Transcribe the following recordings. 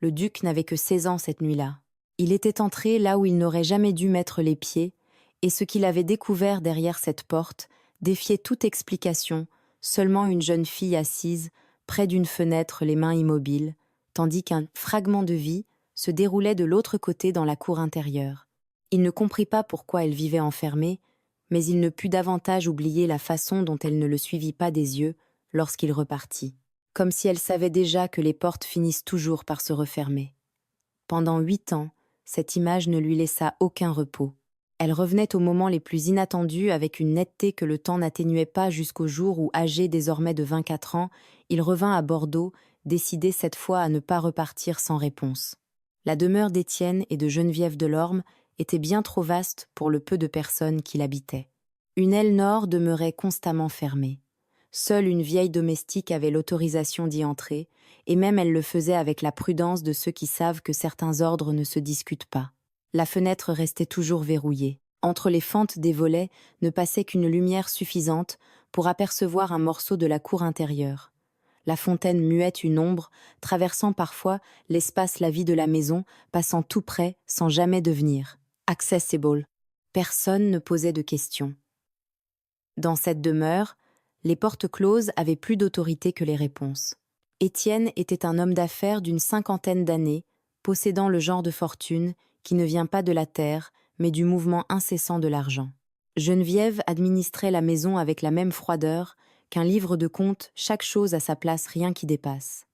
Le duc n'avait que 16 ans cette nuit-là. Il était entré là où il n'aurait jamais dû mettre les pieds, et ce qu'il avait découvert derrière cette porte défiait toute explication, seulement une jeune fille assise, près d'une fenêtre, les mains immobiles, tandis qu'un fragment de vie se déroulait de l'autre côté dans la cour intérieure. Il ne comprit pas pourquoi elle vivait enfermée, mais il ne put davantage oublier la façon dont elle ne le suivit pas des yeux lorsqu'il repartit, comme si elle savait déjà que les portes finissent toujours par se refermer. Pendant 8 ans, cette image ne lui laissa aucun repos. Elle revenait aux moments les plus inattendus avec une netteté que le temps n'atténuait pas jusqu'au jour où, âgé désormais de 24 ans, il revint à Bordeaux, décidé cette fois à ne pas repartir sans réponse. La demeure d'Étienne et de Geneviève Delorme était bien trop vaste pour le peu de personnes qui l'habitaient. Une aile nord demeurait constamment fermée. Seule une vieille domestique avait l'autorisation d'y entrer, et même elle le faisait avec la prudence de ceux qui savent que certains ordres ne se discutent pas. La fenêtre restait toujours verrouillée. Entre les fentes des volets ne passait qu'une lumière suffisante pour apercevoir un morceau de la cour intérieure. La fontaine muette une ombre, traversant parfois l'espace la vie de la maison, passant tout près sans jamais devenir accessible. Personne ne posait de questions. Dans cette demeure, les portes closes avaient plus d'autorité que les réponses. Étienne était un homme d'affaires d'une 50aine d'années, possédant le genre de fortune qui ne vient pas de la terre, mais du mouvement incessant de l'argent. Geneviève administrait la maison avec la même froideur qu'un livre de comptes, chaque chose à sa place, rien qui dépasse.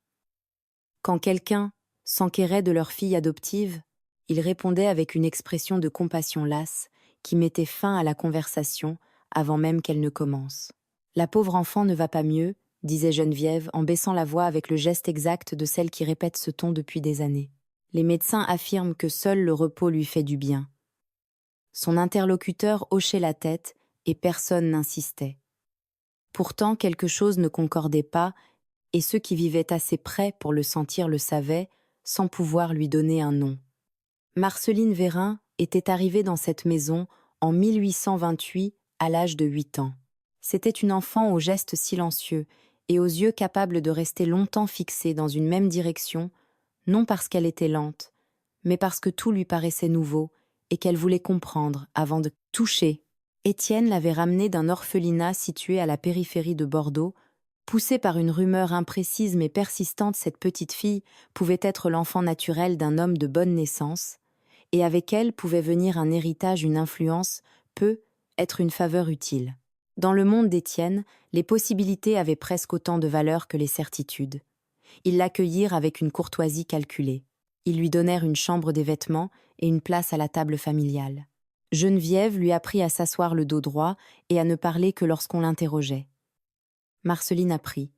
Quand quelqu'un s'enquérait de leur fille adoptive, il répondait avec une expression de compassion lasse qui mettait fin à la conversation avant même qu'elle ne commence. « La pauvre enfant ne va pas mieux », disait Geneviève en baissant la voix avec le geste exact de celle qui répète ce ton depuis des années. Les médecins affirment que seul le repos lui fait du bien. Son interlocuteur hochait la tête et personne n'insistait. Pourtant, quelque chose ne concordait pas, et ceux qui vivaient assez près pour le sentir le savaient, sans pouvoir lui donner un nom. Marceline Vérin était arrivée dans cette maison en 1828 à l'âge de 8 ans. C'était une enfant aux gestes silencieux et aux yeux capables de rester longtemps fixés dans une même direction, non parce qu'elle était lente, mais parce que tout lui paraissait nouveau et qu'elle voulait comprendre avant de toucher. Étienne l'avait ramenée d'un orphelinat situé à la périphérie de Bordeaux. Poussée par une rumeur imprécise mais persistante, cette petite fille pouvait être l'enfant naturel d'un homme de bonne naissance, et avec elle pouvait venir un héritage, une influence, peut être une faveur utile. Dans le monde d'Étienne, les possibilités avaient presque autant de valeur que les certitudes. Ils l'accueillirent avec une courtoisie calculée. Ils lui donnèrent une chambre, des vêtements et une place à la table familiale. Geneviève lui apprit à s'asseoir le dos droit et à ne parler que lorsqu'on l'interrogeait. Marceline apprit.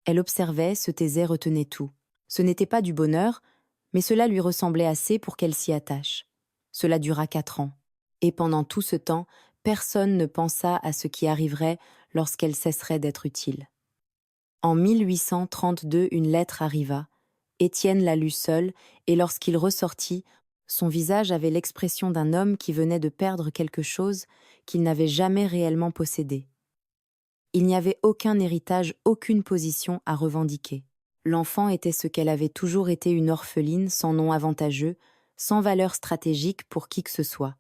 Elle observait, se taisait, retenait tout. Ce n'était pas du bonheur, mais cela lui ressemblait assez pour qu'elle s'y attache. Cela dura 4 ans. Et pendant tout ce temps, personne ne pensa à ce qui arriverait lorsqu'elle cesserait d'être utile. En 1832, une lettre arriva. Étienne la lut seul, et lorsqu'il ressortit, son visage avait l'expression d'un homme qui venait de perdre quelque chose qu'il n'avait jamais réellement possédé. Il n'y avait aucun héritage, aucune position à revendiquer. L'enfant était ce qu'elle avait toujours été, une orpheline sans nom avantageux, sans valeur stratégique pour qui que ce soit.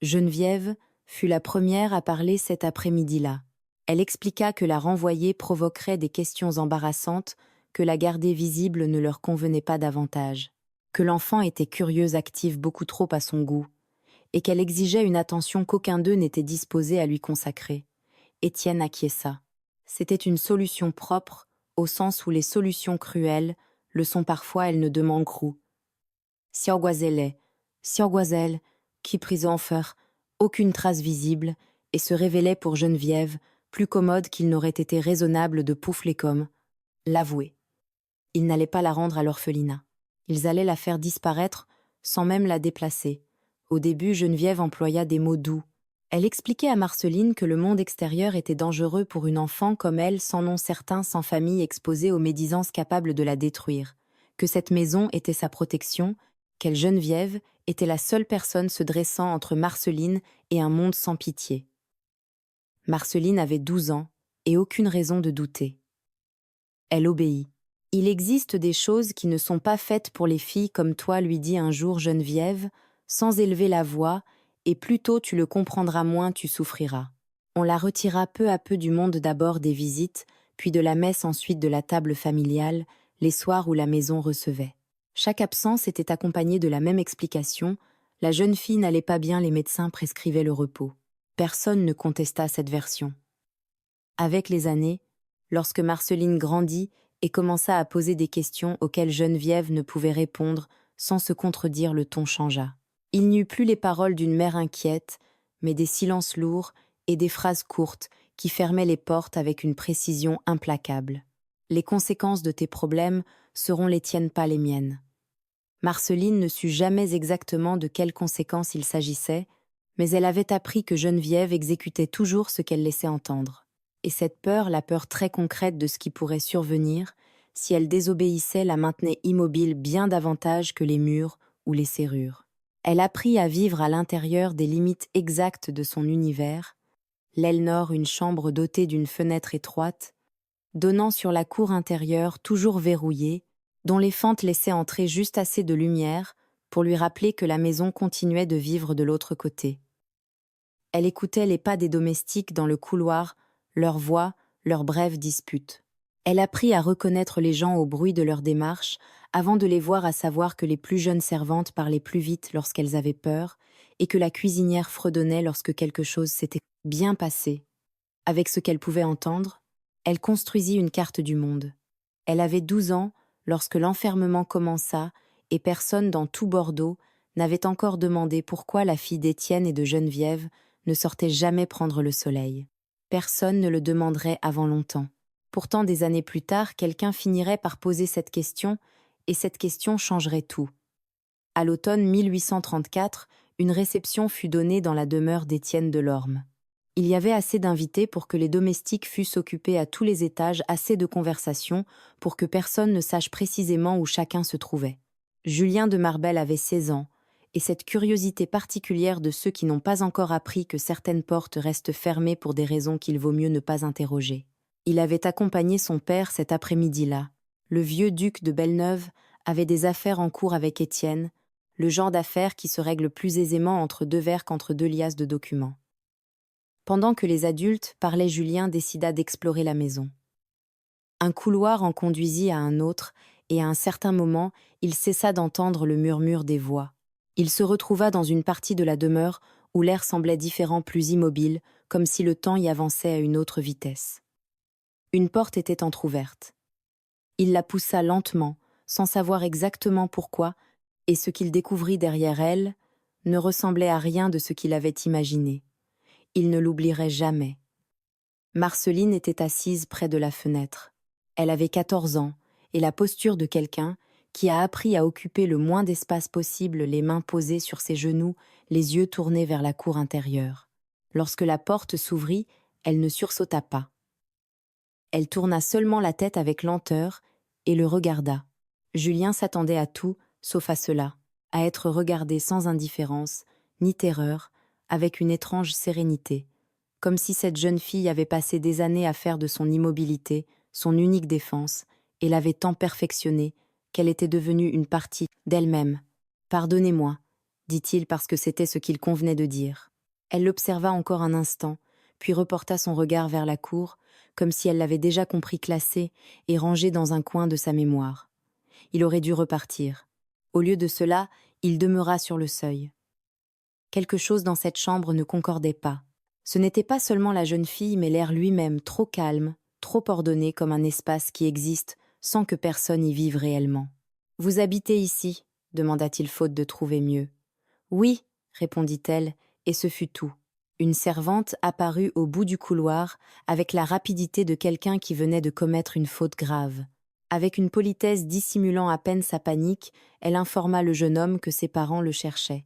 Geneviève fut la première à parler cet après-midi-là. Elle expliqua que la renvoyer provoquerait des questions embarrassantes, que la garder visible ne leur convenait pas davantage, que l'enfant était curieuse, active, beaucoup trop à son goût, et qu'elle exigeait une attention qu'aucun d'eux n'était disposé à lui consacrer. Étienne acquiesça. C'était une solution propre, au sens où les solutions cruelles le sont parfois, elles ne demandent grou. Siorgoiselle, qui prise en fer, aucune trace visible, et se révélait pour Geneviève plus commode qu'il n'aurait été raisonnable de poufler comme l'avouer. Ils n'allaient pas la rendre à l'orphelinat. Ils allaient la faire disparaître sans même la déplacer. Au début, Geneviève employa des mots doux. Elle expliquait à Marceline que le monde extérieur était dangereux pour une enfant comme elle, sans nom certain, sans famille, exposée aux médisances capables de la détruire, que cette maison était sa protection, qu'elle, Geneviève, était la seule personne se dressant entre Marceline et un monde sans pitié. Marceline avait 12 ans et aucune raison de douter. Elle obéit. Il existe des choses qui ne sont pas faites pour les filles comme toi, lui dit un jour Geneviève, sans élever la voix, et plus tôt tu le comprendras moins tu souffriras. On la retira peu à peu du monde d'abord des visites, puis de la messe ensuite de la table familiale, les soirs où la maison recevait. Chaque absence était accompagnée de la même explication, la jeune fille n'allait pas bien, les médecins prescrivaient le repos. Personne ne contesta cette version. Avec les années, lorsque Marceline grandit et commença à poser des questions auxquelles Geneviève ne pouvait répondre sans se contredire, le ton changea. Il n'y eut plus les paroles d'une mère inquiète, mais des silences lourds et des phrases courtes qui fermaient les portes avec une précision implacable. Les conséquences de tes problèmes seront les tiennes, pas les miennes. Marceline ne sut jamais exactement de quelles conséquences il s'agissait, mais elle avait appris que Geneviève exécutait toujours ce qu'elle laissait entendre. Et cette peur, la peur très concrète de ce qui pourrait survenir, si elle désobéissait, la maintenait immobile bien davantage que les murs ou les serrures. Elle apprit à vivre à l'intérieur des limites exactes de son univers, l'aile nord, une chambre dotée d'une fenêtre étroite, donnant sur la cour intérieure toujours verrouillée, dont les fentes laissaient entrer juste assez de lumière pour lui rappeler que la maison continuait de vivre de l'autre côté. Elle écoutait les pas des domestiques dans le couloir, leurs voix, leurs brèves disputes. Elle apprit à reconnaître les gens au bruit de leurs démarches, avant de les voir, à savoir que les plus jeunes servantes parlaient plus vite lorsqu'elles avaient peur, et que la cuisinière fredonnait lorsque quelque chose s'était bien passé. Avec ce qu'elle pouvait entendre, elle construisit une carte du monde. Elle avait 12 ans lorsque l'enfermement commença, et personne dans tout Bordeaux n'avait encore demandé pourquoi la fille d'Étienne et de Geneviève ne sortait jamais prendre le soleil. Personne ne le demanderait avant longtemps. Pourtant, des années plus tard, quelqu'un finirait par poser cette question, et cette question changerait tout. À l'automne 1834, une réception fut donnée dans la demeure d'Étienne de Lorme. Il y avait assez d'invités pour que les domestiques fussent occupés à tous les étages, assez de conversations pour que personne ne sache précisément où chacun se trouvait. Julien de Marbel avait 16 ans, et cette curiosité particulière de ceux qui n'ont pas encore appris que certaines portes restent fermées pour des raisons qu'il vaut mieux ne pas interroger. Il avait accompagné son père cet après-midi-là. Le vieux duc de Belleneuve avait des affaires en cours avec Étienne, le genre d'affaires qui se règle plus aisément entre deux vers qu'entre deux liasses de documents. Pendant que les adultes parlaient, Julien décida d'explorer la maison. Un couloir en conduisit à un autre, et à un certain moment, il cessa d'entendre le murmure des voix. Il se retrouva dans une partie de la demeure où l'air semblait différent, plus immobile, comme si le temps y avançait à une autre vitesse. Une porte était entr'ouverte. Il la poussa lentement, sans savoir exactement pourquoi, et ce qu'il découvrit derrière elle ne ressemblait à rien de ce qu'il avait imaginé. Il ne l'oublierait jamais. Marceline était assise près de la fenêtre. Elle avait 14 ans, et la posture de quelqu'un qui a appris à occuper le moins d'espace possible, les mains posées sur ses genoux, les yeux tournés vers la cour intérieure. Lorsque la porte s'ouvrit, elle ne sursauta pas. Elle tourna seulement la tête avec lenteur et le regarda. Julien s'attendait à tout, sauf à cela, à être regardé sans indifférence, ni terreur, avec une étrange sérénité, comme si cette jeune fille avait passé des années à faire de son immobilité son unique défense, et l'avait tant perfectionnée qu'elle était devenue une partie d'elle-même. « Pardonnez-moi », dit-il parce que c'était ce qu'il convenait de dire. Elle l'observa encore un instant, puis reporta son regard vers la cour, comme si elle l'avait déjà compris, classé et rangé dans un coin de sa mémoire. Il aurait dû repartir. Au lieu de cela, il demeura sur le seuil. Quelque chose dans cette chambre ne concordait pas. Ce n'était pas seulement la jeune fille, mais l'air lui-même, trop calme, trop ordonné comme un espace qui existe sans que personne y vive réellement. « Vous habitez ici ?» demanda-t-il faute de trouver mieux. « Oui », répondit-elle, et ce fut tout. Une servante apparut au bout du couloir avec la rapidité de quelqu'un qui venait de commettre une faute grave. Avec une politesse dissimulant à peine sa panique, elle informa le jeune homme que ses parents le cherchaient.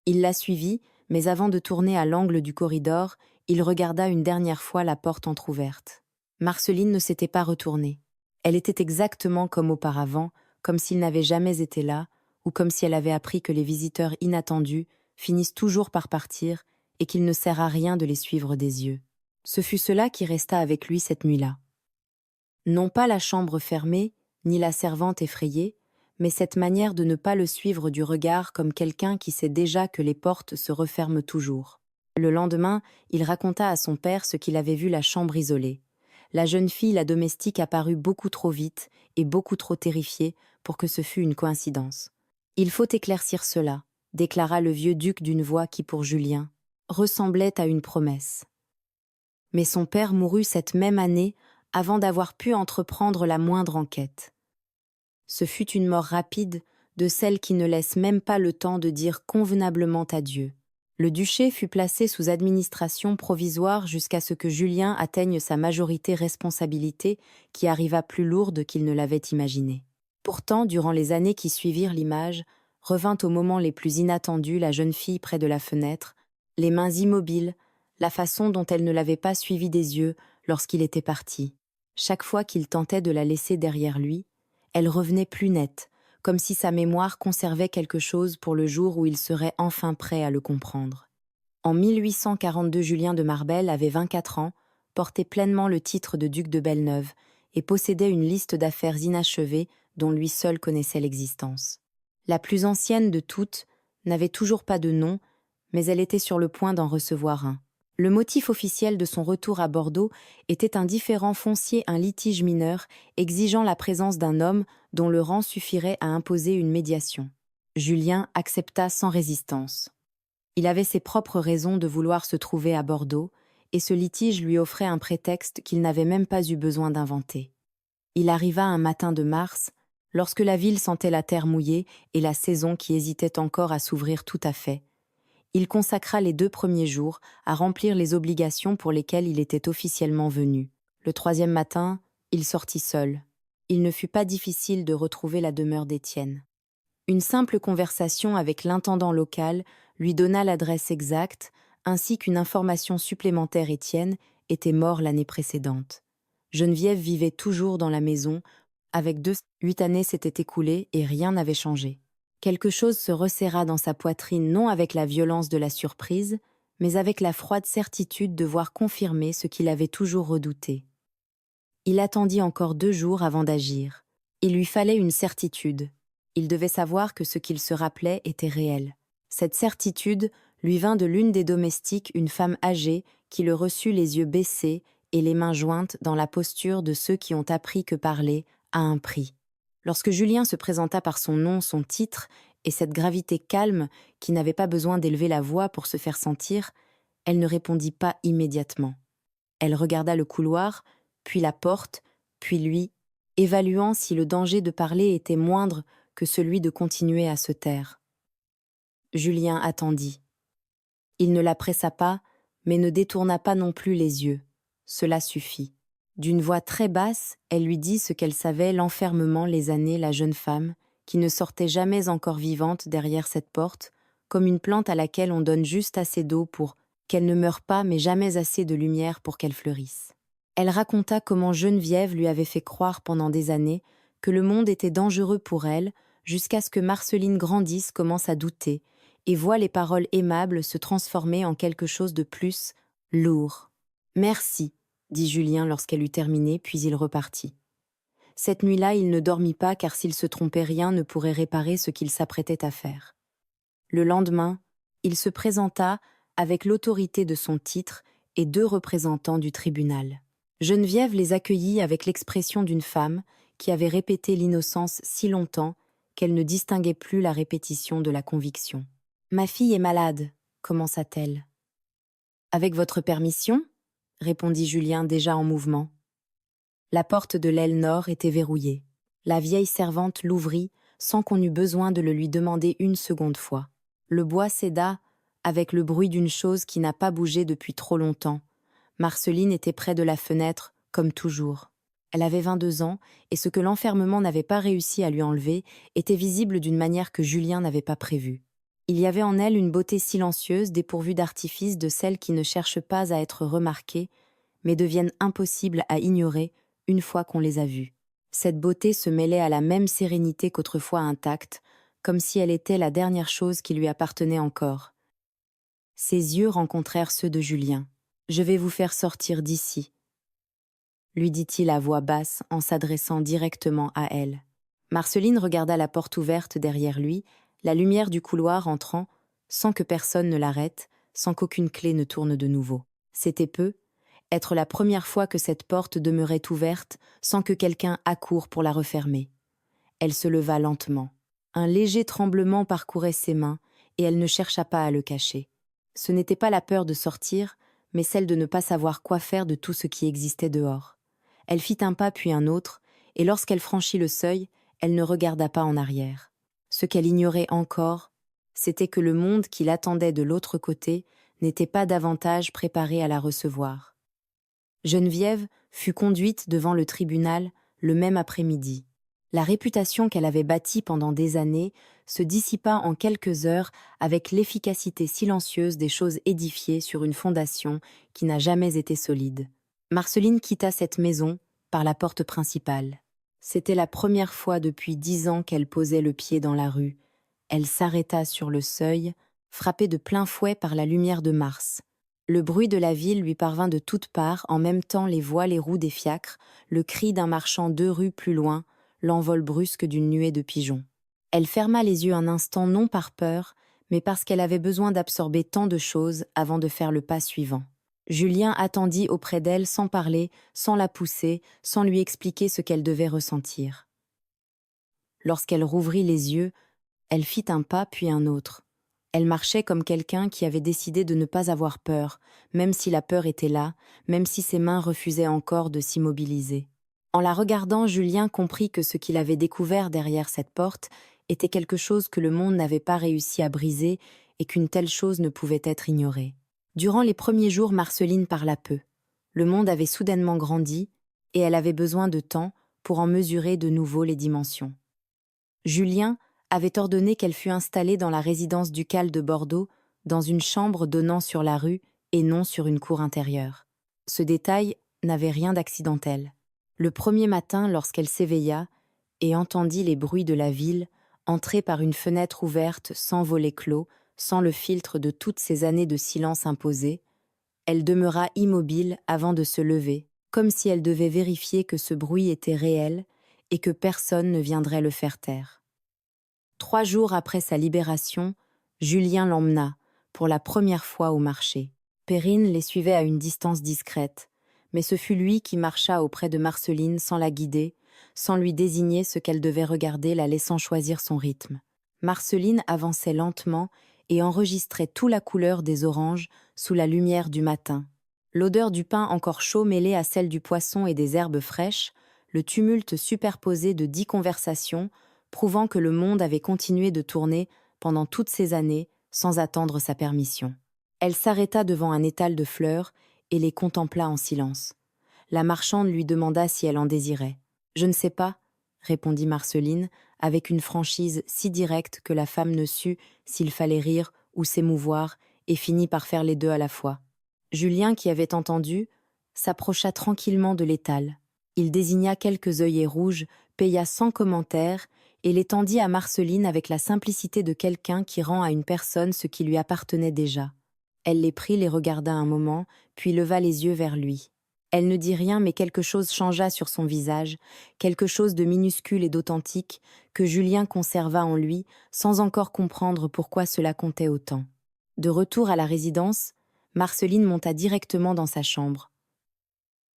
Il la suivit, mais avant de tourner à l'angle du corridor, il regarda une dernière fois la porte entr'ouverte. Marceline ne s'était pas retournée. Elle était exactement comme auparavant, comme s'il n'avait jamais été là, ou comme si elle avait appris que les visiteurs inattendus finissent toujours par partir et qu'il ne sert à rien de les suivre des yeux. Ce fut cela qui resta avec lui cette nuit-là. Non pas la chambre fermée, ni la servante effrayée, mais cette manière de ne pas le suivre du regard comme quelqu'un qui sait déjà que les portes se referment toujours. Le lendemain, il raconta à son père ce qu'il avait vu la chambre isolée. La jeune fille, la domestique, apparut beaucoup trop vite et beaucoup trop terrifiée pour que ce fût une coïncidence. « Il faut éclaircir cela », déclara le vieux duc d'une voix qui, pour Julien, ressemblait à une promesse. Mais son père mourut cette même année avant d'avoir pu entreprendre la moindre enquête. Ce fut une mort rapide, de celle qui ne laisse même pas le temps de dire convenablement adieu. Le duché fut placé sous administration provisoire jusqu'à ce que Julien atteigne sa majorité responsabilité qui arriva plus lourde qu'il ne l'avait imaginé. Pourtant, durant les années qui suivirent l'image, revint au moment les plus inattendus la jeune fille près de la fenêtre, les mains immobiles, la façon dont elle ne l'avait pas suivi des yeux lorsqu'il était parti. Chaque fois qu'il tentait de la laisser derrière lui, elle revenait plus nette, comme si sa mémoire conservait quelque chose pour le jour où il serait enfin prêt à le comprendre. En 1842, Julien de Marbel avait 24 ans, portait pleinement le titre de duc de Belleneuve et possédait une liste d'affaires inachevées dont lui seul connaissait l'existence. La plus ancienne de toutes n'avait toujours pas de nom, mais elle était sur le point d'en recevoir un. Le motif officiel de son retour à Bordeaux était un différend foncier, un litige mineur, exigeant la présence d'un homme dont le rang suffirait à imposer une médiation. Julien accepta sans résistance. Il avait ses propres raisons de vouloir se trouver à Bordeaux, et ce litige lui offrait un prétexte qu'il n'avait même pas eu besoin d'inventer. Il arriva un matin de mars, lorsque la ville sentait la terre mouillée et la saison qui hésitait encore à s'ouvrir tout à fait. Il consacra les 2 premiers jours à remplir les obligations pour lesquelles il était officiellement venu. Le 3e matin, il sortit seul. Il ne fut pas difficile de retrouver la demeure d'Étienne. Une simple conversation avec l'intendant local lui donna l'adresse exacte, ainsi qu'une information supplémentaire. Étienne était mort l'année précédente. Geneviève vivait toujours dans la maison. Avec 8 années s'étaient écoulées et rien n'avait changé. Quelque chose se resserra dans sa poitrine, non avec la violence de la surprise, mais avec la froide certitude de voir confirmer ce qu'il avait toujours redouté. Il attendit encore 2 jours avant d'agir. Il lui fallait une certitude. Il devait savoir que ce qu'il se rappelait était réel. Cette certitude lui vint de l'une des domestiques, une femme âgée, qui le reçut les yeux baissés et les mains jointes dans la posture de ceux qui ont appris que parler a un prix. Lorsque Julien se présenta par son nom, son titre, et cette gravité calme qui n'avait pas besoin d'élever la voix pour se faire sentir, elle ne répondit pas immédiatement. Elle regarda le couloir, puis la porte, puis lui, évaluant si le danger de parler était moindre que celui de continuer à se taire. Julien attendit. Il ne la pressa pas, mais ne détourna pas non plus les yeux. Cela suffit. D'une voix très basse, elle lui dit ce qu'elle savait l'enfermement, les années, la jeune femme, qui ne sortait jamais encore vivante derrière cette porte, comme une plante à laquelle on donne juste assez d'eau pour qu'elle ne meure pas, mais jamais assez de lumière pour qu'elle fleurisse. Elle raconta comment Geneviève lui avait fait croire pendant des années que le monde était dangereux pour elle, jusqu'à ce que Marceline grandisse, commence à douter, et voit les paroles aimables se transformer en quelque chose de plus lourd. « Merci », dit Julien lorsqu'elle eut terminé, puis il repartit. Cette nuit-là, il ne dormit pas, car s'il se trompait, rien ne pourrait réparer ce qu'il s'apprêtait à faire. Le lendemain, il se présenta avec l'autorité de son titre et 2 représentants du tribunal. Geneviève les accueillit avec l'expression d'une femme qui avait répété l'innocence si longtemps qu'elle ne distinguait plus la répétition de la conviction. « Ma fille est malade », commença-t-elle. « Avec votre permission ?» répondit Julien déjà en mouvement. La porte de l'aile nord était verrouillée. La vieille servante l'ouvrit sans qu'on eût besoin de le lui demander une seconde fois. Le bois céda avec le bruit d'une chose qui n'a pas bougé depuis trop longtemps. Marceline était près de la fenêtre, comme toujours. Elle avait 22 ans, et ce que l'enfermement n'avait pas réussi à lui enlever était visible d'une manière que Julien n'avait pas prévue. Il y avait en elle une beauté silencieuse, dépourvue d'artifice, de celles qui ne cherchent pas à être remarquées, mais deviennent impossibles à ignorer une fois qu'on les a vues. Cette beauté se mêlait à la même sérénité qu'autrefois intacte, comme si elle était la dernière chose qui lui appartenait encore. Ses yeux rencontrèrent ceux de Julien. « Je vais vous faire sortir d'ici. » lui dit-il à voix basse en s'adressant directement à elle. Marceline regarda la porte ouverte derrière lui, la lumière du couloir entrant, sans que personne ne l'arrête, sans qu'aucune clé ne tourne de nouveau. C'était peu, être la première fois que cette porte demeurait ouverte sans que quelqu'un accourt pour la refermer. Elle se leva lentement. Un léger tremblement parcourait ses mains, et elle ne chercha pas à le cacher. Ce n'était pas la peur de sortir, mais celle de ne pas savoir quoi faire de tout ce qui existait dehors. Elle fit un pas puis un autre, et lorsqu'elle franchit le seuil, elle ne regarda pas en arrière. Ce qu'elle ignorait encore, c'était que le monde qui l'attendait de l'autre côté n'était pas davantage préparé à la recevoir. Geneviève fut conduite devant le tribunal le même après-midi. La réputation qu'elle avait bâtie pendant des années se dissipa en quelques heures avec l'efficacité silencieuse des choses édifiées sur une fondation qui n'a jamais été solide. Marceline quitta cette maison par la porte principale. C'était la première fois depuis 10 ans qu'elle posait le pied dans la rue. Elle s'arrêta sur le seuil, frappée de plein fouet par la lumière de Mars. Le bruit de la ville lui parvint de toutes parts, en même temps les voix, les roues des fiacres, le cri d'un marchand 2 rues plus loin, l'envol brusque d'une nuée de pigeons. Elle ferma les yeux un instant non par peur, mais parce qu'elle avait besoin d'absorber tant de choses avant de faire le pas suivant. Julien attendit auprès d'elle sans parler, sans la pousser, sans lui expliquer ce qu'elle devait ressentir. Lorsqu'elle rouvrit les yeux, elle fit un pas puis un autre. Elle marchait comme quelqu'un qui avait décidé de ne pas avoir peur, même si la peur était là, même si ses mains refusaient encore de s'immobiliser. En la regardant, Julien comprit que ce qu'il avait découvert derrière cette porte était quelque chose que le monde n'avait pas réussi à briser et qu'une telle chose ne pouvait être ignorée. Durant les premiers jours, Marceline parla peu. Le monde avait soudainement grandi et elle avait besoin de temps pour en mesurer de nouveau les dimensions. Julien avait ordonné qu'elle fût installée dans la résidence ducale de Bordeaux, dans une chambre donnant sur la rue et non sur une cour intérieure. Ce détail n'avait rien d'accidentel. Le premier matin, lorsqu'elle s'éveilla et entendit les bruits de la ville, entrer par une fenêtre ouverte sans volet clos, sans le filtre de toutes ces années de silence imposé, elle demeura immobile avant de se lever, comme si elle devait vérifier que ce bruit était réel et que personne ne viendrait le faire taire. 3 jours après sa libération, Julien l'emmena, pour la première fois au marché. Perrine les suivait à une distance discrète, mais ce fut lui qui marcha auprès de Marceline sans la guider, sans lui désigner ce qu'elle devait regarder, la laissant choisir son rythme. Marceline avançait lentement et enregistrait toute la couleur des oranges sous la lumière du matin. L'odeur du pain encore chaud mêlée à celle du poisson et des herbes fraîches, le tumulte superposé de 10 conversations, prouvant que le monde avait continué de tourner pendant toutes ces années sans attendre sa permission. Elle s'arrêta devant un étal de fleurs et les contempla en silence. La marchande lui demanda si elle en désirait. « Je ne sais pas », répondit Marceline, avec une franchise si directe que la femme ne sut s'il fallait rire ou s'émouvoir et finit par faire les deux à la fois. Julien, qui avait entendu, s'approcha tranquillement de l'étal. Il désigna quelques œillets rouges, paya sans commentaire et les tendit à Marceline avec la simplicité de quelqu'un qui rend à une personne ce qui lui appartenait déjà. Elle les prit, les regarda un moment, puis leva les yeux vers lui. Elle ne dit rien, mais quelque chose changea sur son visage, quelque chose de minuscule et d'authentique que Julien conserva en lui, sans encore comprendre pourquoi cela comptait autant. De retour à la résidence, Marceline monta directement dans sa chambre.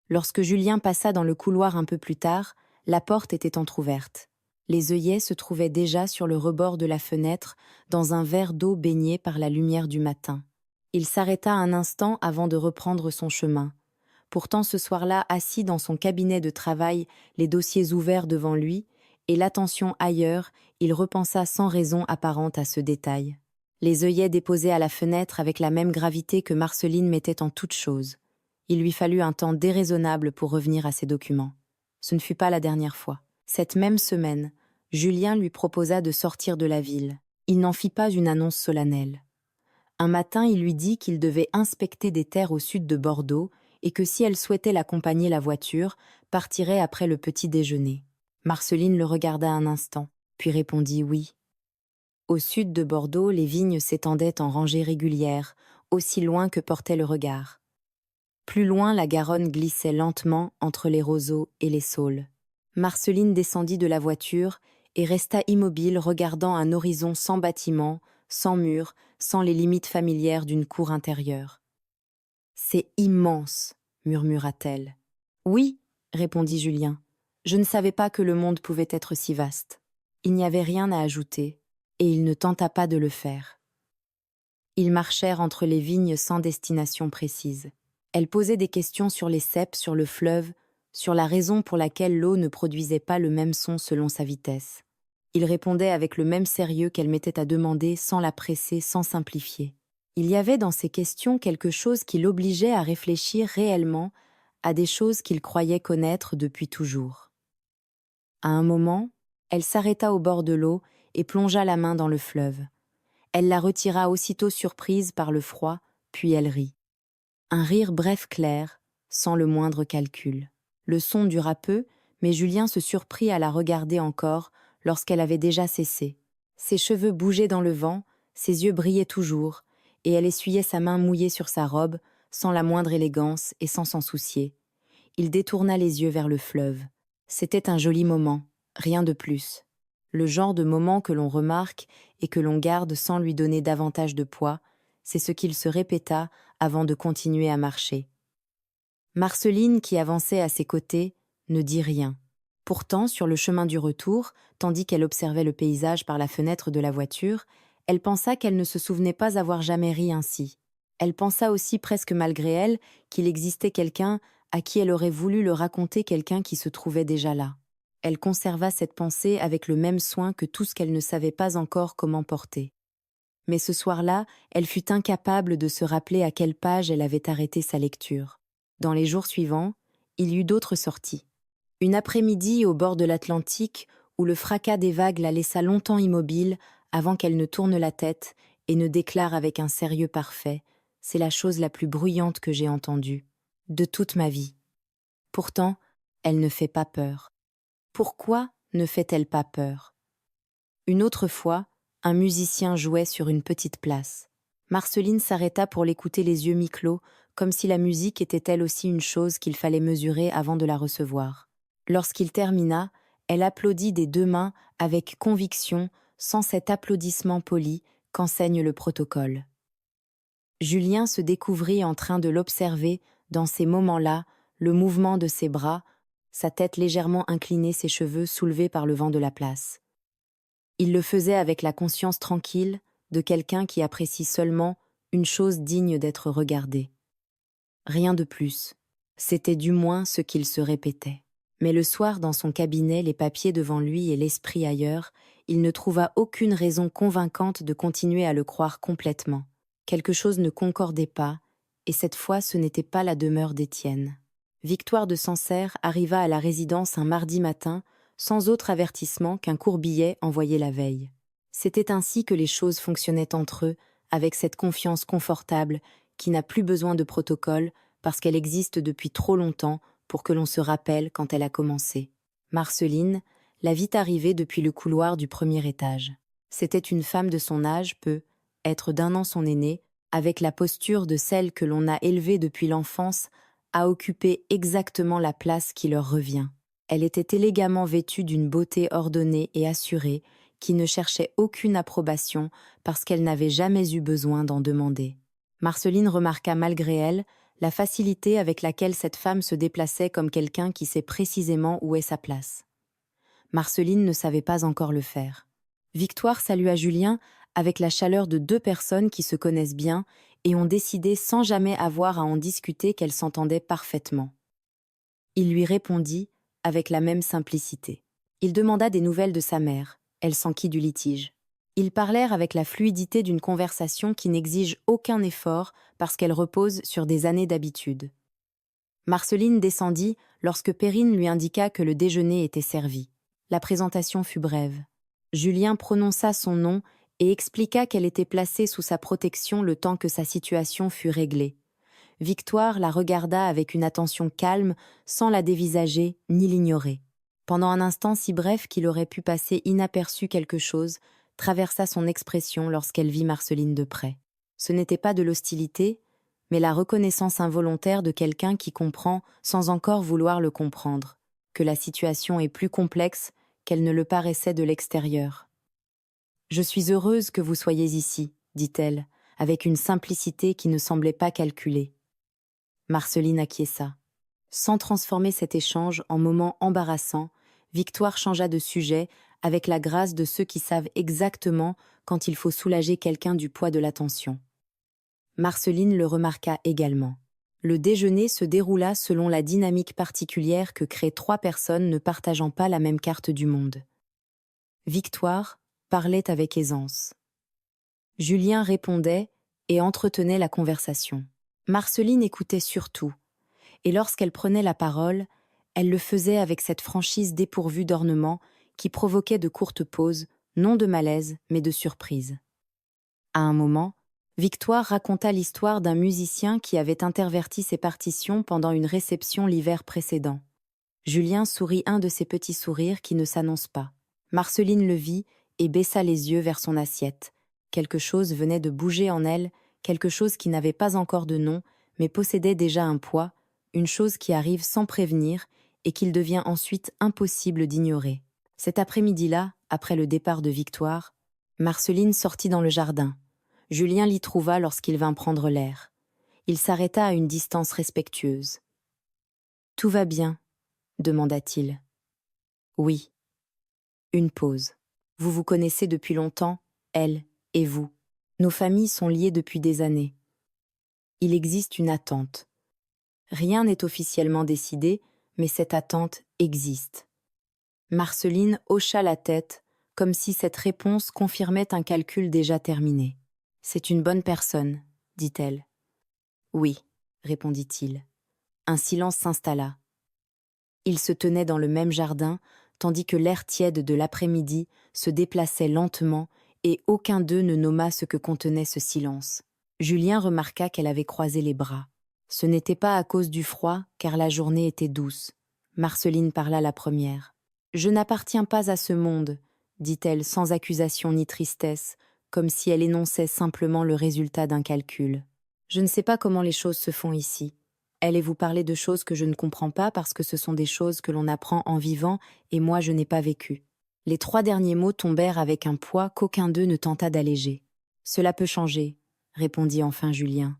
Lorsque Julien passa dans le couloir un peu plus tard, la porte était entr'ouverte. Les œillets se trouvaient déjà sur le rebord de la fenêtre, dans un verre d'eau baigné par la lumière du matin. Il s'arrêta un instant avant de reprendre son chemin. Pourtant, ce soir-là, assis dans son cabinet de travail, les dossiers ouverts devant lui, et l'attention ailleurs, il repensa sans raison apparente à ce détail. Les œillets déposés à la fenêtre avec la même gravité que Marceline mettait en toute chose. Il lui fallut un temps déraisonnable pour revenir à ses documents. Ce ne fut pas la dernière fois. Cette même semaine, Julien lui proposa de sortir de la ville. Il n'en fit pas une annonce solennelle. Un matin, il lui dit qu'il devait inspecter des terres au sud de Bordeaux et que si elle souhaitait l'accompagner la voiture, partirait après le petit déjeuner. Marceline le regarda un instant, puis répondit oui. Au sud de Bordeaux, les vignes s'étendaient en rangées régulières, aussi loin que portait le regard. Plus loin, la Garonne glissait lentement entre les roseaux et les saules. Marceline descendit de la voiture et resta immobile regardant un horizon sans bâtiments, sans murs, sans les limites familières d'une cour intérieure. « C'est immense !» murmura-t-elle. « Oui, » répondit Julien. « Je ne savais pas que le monde pouvait être si vaste. » Il n'y avait rien à ajouter, et il ne tenta pas de le faire. Ils marchèrent entre les vignes sans destination précise. Elle posait des questions sur les ceps, sur le fleuve, sur la raison pour laquelle l'eau ne produisait pas le même son selon sa vitesse. Il répondait avec le même sérieux qu'elle mettait à demander, sans la presser, sans simplifier. Il y avait dans ces questions quelque chose qui l'obligeait à réfléchir réellement à des choses qu'il croyait connaître depuis toujours. À un moment, elle s'arrêta au bord de l'eau et plongea la main dans le fleuve. Elle la retira aussitôt surprise par le froid, puis elle rit. Un rire bref clair, sans le moindre calcul. Le son dura peu, mais Julien se surprit à la regarder encore lorsqu'elle avait déjà cessé. Ses cheveux bougeaient dans le vent, ses yeux brillaient toujours, et elle essuyait sa main mouillée sur sa robe, sans la moindre élégance et sans s'en soucier. Il détourna les yeux vers le fleuve. C'était un joli moment, rien de plus. Le genre de moment que l'on remarque et que l'on garde sans lui donner davantage de poids, c'est ce qu'il se répéta avant de continuer à marcher. Marceline, qui avançait à ses côtés, ne dit rien. Pourtant, sur le chemin du retour, tandis qu'elle observait le paysage par la fenêtre de la voiture, elle pensa qu'elle ne se souvenait pas avoir jamais ri ainsi. Elle pensa aussi, presque malgré elle, qu'il existait quelqu'un à qui elle aurait voulu le raconter, quelqu'un qui se trouvait déjà là. Elle conserva cette pensée avec le même soin que tout ce qu'elle ne savait pas encore comment porter. Mais ce soir-là, elle fut incapable de se rappeler à quelle page elle avait arrêté sa lecture. Dans les jours suivants, il y eut d'autres sorties. Une après-midi au bord de l'Atlantique, où le fracas des vagues la laissa longtemps immobile avant qu'elle ne tourne la tête et ne déclare avec un sérieux parfait « C'est la chose la plus bruyante que j'ai entendue, de toute ma vie. » Pourtant, elle ne fait pas peur. Pourquoi ne fait-elle pas peur? Une autre fois, un musicien jouait sur une petite place. Marceline s'arrêta pour l'écouter les yeux mi-clos, comme si la musique était elle aussi une chose qu'il fallait mesurer avant de la recevoir. Lorsqu'il termina, elle applaudit des deux mains avec conviction, sans cet applaudissement poli qu'enseigne le protocole. Julien se découvrit en train de l'observer, dans ces moments-là, le mouvement de ses bras, sa tête légèrement inclinée, ses cheveux soulevés par le vent de la place. Il le faisait avec la conscience tranquille de quelqu'un qui apprécie seulement une chose digne d'être regardée. Rien de plus. C'était du moins ce qu'il se répétait. Mais le soir, dans son cabinet, les papiers devant lui et l'esprit ailleurs, il ne trouva aucune raison convaincante de continuer à le croire complètement. Quelque chose ne concordait pas, et cette fois ce n'était pas la demeure d'Étienne. Victoire de Sancerre arriva à la résidence un mardi matin, sans autre avertissement qu'un court billet envoyé la veille. C'était ainsi que les choses fonctionnaient entre eux, avec cette confiance confortable qui n'a plus besoin de protocole parce qu'elle existe depuis trop longtemps pour que l'on se rappelle quand elle a commencé. Marceline la vit arriver depuis le couloir du premier étage. C'était une femme de son âge, être d'un an son aînée, avec la posture de celle que l'on a élevée depuis l'enfance à occuper exactement la place qui leur revient. Elle était élégamment vêtue d'une beauté ordonnée et assurée, qui ne cherchait aucune approbation parce qu'elle n'avait jamais eu besoin d'en demander. Marceline remarqua malgré elle la facilité avec laquelle cette femme se déplaçait comme quelqu'un qui sait précisément où est sa place. Marceline ne savait pas encore le faire. Victoire salua Julien avec la chaleur de deux personnes qui se connaissent bien et ont décidé sans jamais avoir à en discuter qu'elles s'entendaient parfaitement. Il lui répondit avec la même simplicité. Il demanda des nouvelles de sa mère, elle s'enquit du litige. Ils parlèrent avec la fluidité d'une conversation qui n'exige aucun effort parce qu'elle repose sur des années d'habitude. Marceline descendit lorsque Perrine lui indiqua que le déjeuner était servi. La présentation fut brève. Julien prononça son nom et expliqua qu'elle était placée sous sa protection le temps que sa situation fut réglée. Victoire la regarda avec une attention calme, sans la dévisager ni l'ignorer. Pendant un instant si bref qu'il aurait pu passer inaperçu, quelque chose traversa son expression lorsqu'elle vit Marceline de près. Ce n'était pas de l'hostilité, mais la reconnaissance involontaire de quelqu'un qui comprend sans encore vouloir le comprendre, que la situation est plus complexe qu'elle ne le paraissait de l'extérieur. « Je suis heureuse que vous soyez ici, » dit-elle, avec une simplicité qui ne semblait pas calculée. Marceline acquiesça. Sans transformer cet échange en moment embarrassant, Victoire changea de sujet avec la grâce de ceux qui savent exactement quand il faut soulager quelqu'un du poids de l'attention. Marceline le remarqua également. Le déjeuner se déroula selon la dynamique particulière que créent trois personnes ne partageant pas la même carte du monde. Victoire parlait avec aisance. Julien répondait et entretenait la conversation. Marceline écoutait surtout, et lorsqu'elle prenait la parole, elle le faisait avec cette franchise dépourvue d'ornement qui provoquait de courtes pauses, non de malaise, mais de surprise. À un moment, Victoire raconta l'histoire d'un musicien qui avait interverti ses partitions pendant une réception l'hiver précédent. Julien sourit un de ces petits sourires qui ne s'annoncent pas. Marceline le vit et baissa les yeux vers son assiette. Quelque chose venait de bouger en elle, quelque chose qui n'avait pas encore de nom, mais possédait déjà un poids, une chose qui arrive sans prévenir et qu'il devient ensuite impossible d'ignorer. Cet après-midi-là, après le départ de Victoire, Marceline sortit dans le jardin. Julien l'y trouva lorsqu'il vint prendre l'air. Il s'arrêta à une distance respectueuse. « Tout va bien ?» demanda-t-il. « Oui. » Une pause. « Vous vous connaissez depuis longtemps, elle et vous. Nos familles sont liées depuis des années. Il existe une attente. Rien n'est officiellement décidé, mais cette attente existe. » Marceline hocha la tête, comme si cette réponse confirmait un calcul déjà terminé. « C'est une bonne personne, » dit-elle. « Oui, » répondit-il. Un silence s'installa. Ils se tenaient dans le même jardin, tandis que l'air tiède de l'après-midi se déplaçait lentement et aucun d'eux ne nomma ce que contenait ce silence. Julien remarqua qu'elle avait croisé les bras. Ce n'était pas à cause du froid, car la journée était douce. Marceline parla la première. « Je n'appartiens pas à ce monde, » dit-elle sans accusation ni tristesse, comme si elle énonçait simplement le résultat d'un calcul. « Je ne sais pas comment les choses se font ici. Allez-vous parler de choses que je ne comprends pas parce que ce sont des choses que l'on apprend en vivant et moi je n'ai pas vécu. » Les trois derniers mots tombèrent avec un poids qu'aucun d'eux ne tenta d'alléger. « Cela peut changer, » répondit enfin Julien.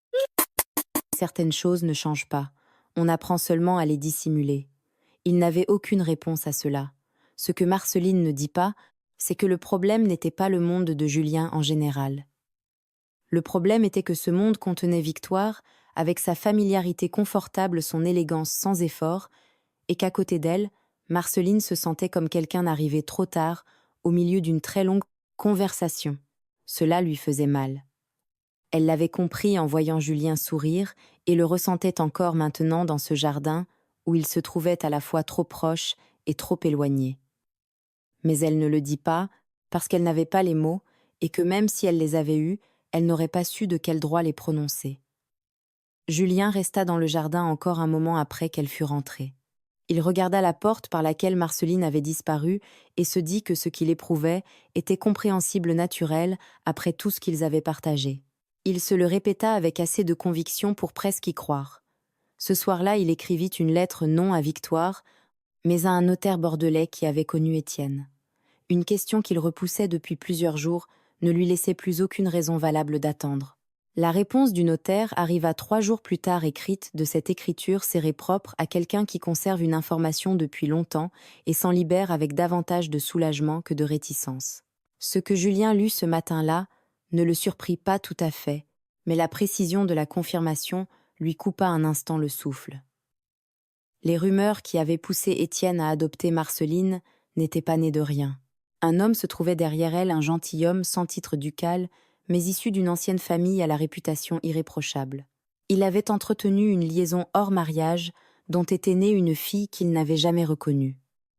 « Certaines choses ne changent pas. On apprend seulement à les dissimuler. » Il n'avait aucune réponse à cela. Ce que Marceline ne dit pas, c'est que le problème n'était pas le monde de Julien en général. Le problème était que ce monde contenait Victoire, avec sa familiarité confortable, son élégance sans effort, et qu'à côté d'elle, Marceline se sentait comme quelqu'un arrivé trop tard, au milieu d'une très longue conversation. Cela lui faisait mal. Elle l'avait compris en voyant Julien sourire, et le ressentait encore maintenant dans ce jardin, où il se trouvait à la fois trop proche et trop éloigné. Mais elle ne le dit pas, parce qu'elle n'avait pas les mots, et que même si elle les avait eus, elle n'aurait pas su de quel droit les prononcer. Julien resta dans le jardin encore un moment après qu'elle fût rentrée. Il regarda la porte par laquelle Marceline avait disparu et se dit que ce qu'il éprouvait était compréhensible naturel après tout ce qu'ils avaient partagé. Il se le répéta avec assez de conviction pour presque y croire. Ce soir-là, il écrivit une lettre non à Victoire, mais à un notaire bordelais qui avait connu Étienne. Une question qu'il repoussait depuis plusieurs jours ne lui laissait plus aucune raison valable d'attendre. La réponse du notaire arriva 3 jours plus tard écrite de cette écriture serrée propre à quelqu'un qui conserve une information depuis longtemps et s'en libère avec davantage de soulagement que de réticence. Ce que Julien lut ce matin-là ne le surprit pas tout à fait, mais la précision de la confirmation lui coupa un instant le souffle. Les rumeurs qui avaient poussé Étienne à adopter Marceline n'étaient pas nées de rien. Un homme se trouvait derrière elle, un gentilhomme sans titre ducal, mais issu d'une ancienne famille à la réputation irréprochable. Il avait entretenu une liaison hors mariage, dont était née une fille qu'il n'avait jamais reconnue.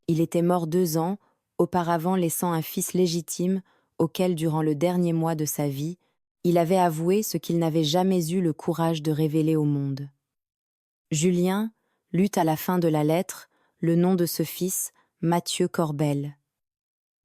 Il était mort 2 ans, auparavant laissant un fils légitime, auquel, durant le dernier mois de sa vie, il avait avoué ce qu'il n'avait jamais eu le courage de révéler au monde. Julien lut à la fin de la lettre le nom de ce fils, Mathieu Corbel.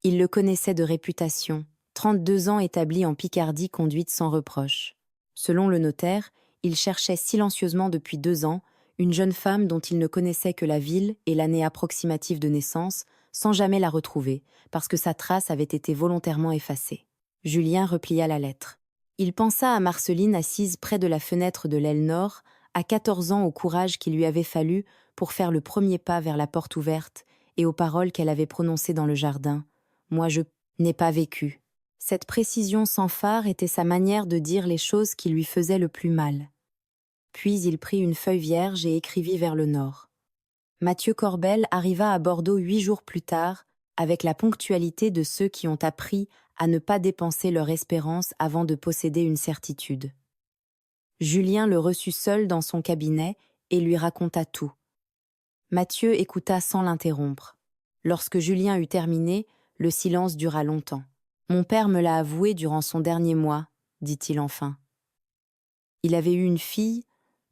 Il le connaissait de réputation, 32 ans établi en Picardie conduite sans reproche. Selon le notaire, il cherchait silencieusement depuis 2 ans une jeune femme dont il ne connaissait que la ville et l'année approximative de naissance, sans jamais la retrouver, parce que sa trace avait été volontairement effacée. Julien replia la lettre. Il pensa à Marceline assise près de la fenêtre de l'aile nord, à 14 ans, au courage qu'il lui avait fallu pour faire le premier pas vers la porte ouverte et aux paroles qu'elle avait prononcées dans le jardin. « Moi, je n'ai pas vécu ». Cette précision sans phare était sa manière de dire les choses qui lui faisaient le plus mal. Puis il prit une feuille vierge et écrivit vers le nord. Mathieu Corbel arriva à Bordeaux 8 jours plus tard, avec la ponctualité de ceux qui ont appris à ne pas dépenser leur espérance avant de posséder une certitude. Julien le reçut seul dans son cabinet et lui raconta tout. Mathieu écouta sans l'interrompre. Lorsque Julien eut terminé, le silence dura longtemps. « Mon père me l'a avoué durant son dernier mois, » dit-il enfin. Il avait eu une fille,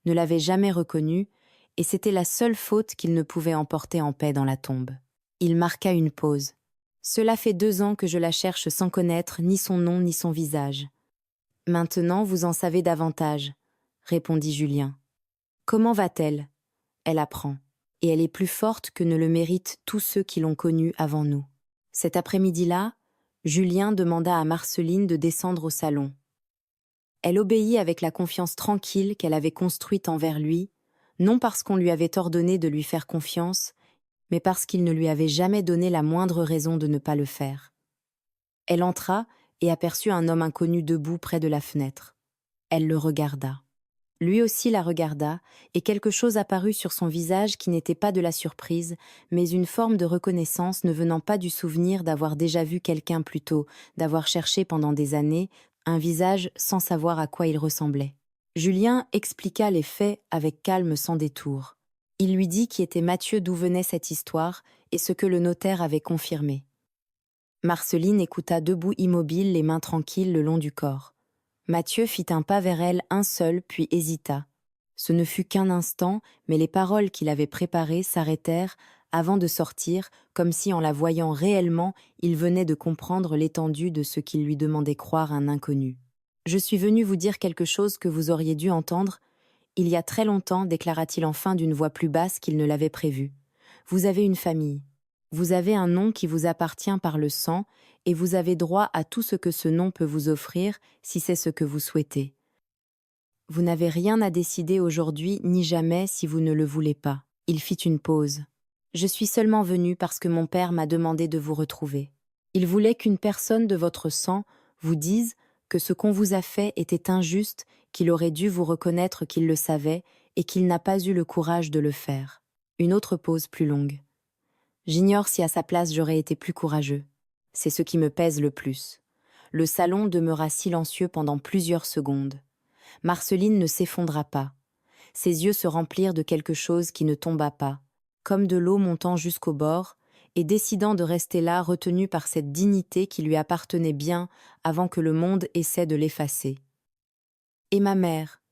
ne l'avait jamais reconnue, et c'était la seule faute qu'il ne pouvait emporter en paix dans la tombe. Il marqua une pause. « Cela fait 2 ans que je la cherche sans connaître ni son nom ni son visage. »« Maintenant, vous en savez davantage, » répondit Julien. « Comment va-t-elle ? » ?»« Elle apprend, et elle est plus forte que ne le méritent tous ceux qui l'ont connue avant nous. » Cet après-midi-là, Julien demanda à Marceline de descendre au salon. Elle obéit avec la confiance tranquille qu'elle avait construite envers lui, non parce qu'on lui avait ordonné de lui faire confiance, mais parce qu'il ne lui avait jamais donné la moindre raison de ne pas le faire. Elle entra et aperçut un homme inconnu debout près de la fenêtre. Elle le regarda. Lui aussi la regarda, et quelque chose apparut sur son visage qui n'était pas de la surprise, mais une forme de reconnaissance ne venant pas du souvenir d'avoir déjà vu quelqu'un plus tôt, d'avoir cherché pendant des années un visage sans savoir à quoi il ressemblait. Julien expliqua les faits avec calme sans détour. Il lui dit qui était Mathieu, d'où venait cette histoire, et ce que le notaire avait confirmé. Marceline écouta debout immobile, les mains tranquilles le long du corps. Mathieu fit un pas vers elle, un seul, puis hésita. Ce ne fut qu'un instant, mais les paroles qu'il avait préparées s'arrêtèrent avant de sortir, comme si en la voyant réellement, il venait de comprendre l'étendue de ce qu'il lui demandait croire un inconnu. « Je suis venu vous dire quelque chose que vous auriez dû entendre. Il y a très longtemps, déclara-t-il enfin d'une voix plus basse qu'il ne l'avait prévu. Vous avez une famille. Vous avez un nom qui vous appartient par le sang, et vous avez droit à tout ce que ce nom peut vous offrir si c'est ce que vous souhaitez. Vous n'avez rien à décider aujourd'hui ni jamais si vous ne le voulez pas. » Il fit une pause. « Je suis seulement venu parce que mon père m'a demandé de vous retrouver. Il voulait qu'une personne de votre sang vous dise que ce qu'on vous a fait était injuste, qu'il aurait dû vous reconnaître qu'il le savait et qu'il n'a pas eu le courage de le faire. » Une autre pause plus longue. « J'ignore si à sa place j'aurais été plus courageux. C'est ce qui me pèse le plus. » Le salon demeura silencieux pendant plusieurs secondes. Marceline ne s'effondra pas. Ses yeux se remplirent de quelque chose qui ne tomba pas, comme de l'eau montant jusqu'au bord, et décidant de rester là, retenue par cette dignité qui lui appartenait bien avant que le monde essaie de l'effacer. « Et ma mère ?»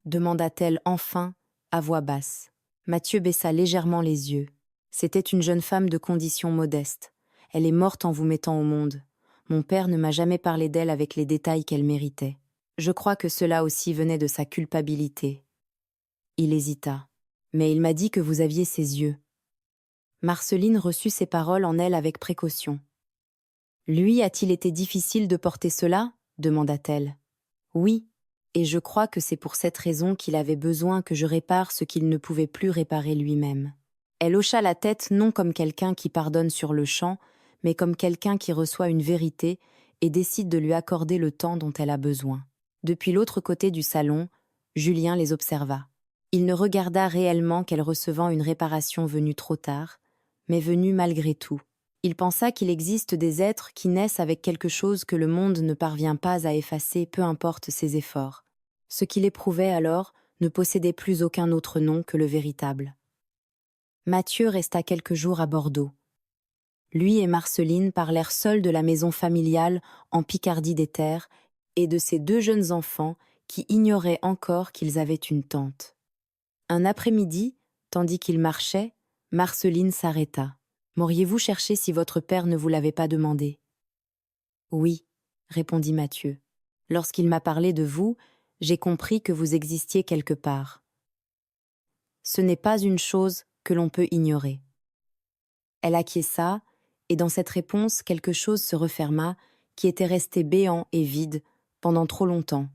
demanda-t-elle enfin, à voix basse. Mathieu baissa légèrement les yeux. C'était une jeune femme de condition modeste. Elle est morte en vous mettant au monde. Mon père ne m'a jamais parlé d'elle avec les détails qu'elle méritait. Je crois que cela aussi venait de sa culpabilité. Il hésita. Mais il m'a dit que vous aviez ses yeux. Marceline reçut ces paroles en elle avec précaution. Lui, a-t-il été difficile de porter cela ? Demanda-t-elle. Oui, et je crois que c'est pour cette raison qu'il avait besoin que je répare ce qu'il ne pouvait plus réparer lui-même. Elle hocha la tête non comme quelqu'un qui pardonne sur le champ, mais comme quelqu'un qui reçoit une vérité et décide de lui accorder le temps dont elle a besoin. Depuis l'autre côté du salon, Julien les observa. Il ne regarda réellement qu'elle recevant une réparation venue trop tard, mais venue malgré tout. Il pensa qu'il existe des êtres qui naissent avec quelque chose que le monde ne parvient pas à effacer, peu importe ses efforts. Ce qu'il éprouvait alors ne possédait plus aucun autre nom que le véritable. Mathieu resta quelques jours à Bordeaux. Lui et Marceline parlèrent seuls de la maison familiale en Picardie des Terres et de ses 2 jeunes enfants qui ignoraient encore qu'ils avaient une tante. Un après-midi, tandis qu'ils marchaient, Marceline s'arrêta. « M'auriez-vous cherché si votre père ne vous l'avait pas demandé ?»« Oui, » répondit Mathieu. « Lorsqu'il m'a parlé de vous, J'ai compris que vous existiez quelque part. Ce n'est pas une chose que l'on peut ignorer. » Elle acquiesça, et dans cette réponse, quelque chose se referma qui était resté béant et vide pendant trop longtemps.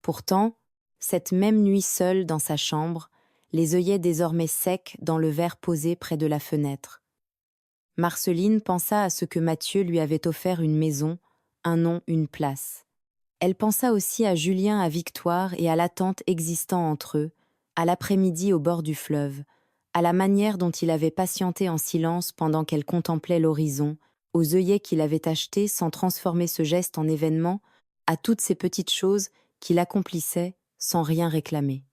Pourtant, cette même nuit seule dans sa chambre, les œillets désormais secs dans le verre posé près de la fenêtre. Marceline pensa à ce que Mathieu lui avait offert une maison, un nom, une place. Elle pensa aussi à Julien, à Victoire et à l'attente existant entre eux, à l'après-midi au bord du fleuve, à la manière dont il avait patienté en silence pendant qu'elle contemplait l'horizon, aux œillets qu'il avait achetés sans transformer ce geste en événement, à toutes ces petites choses qu'il accomplissait sans rien réclamer.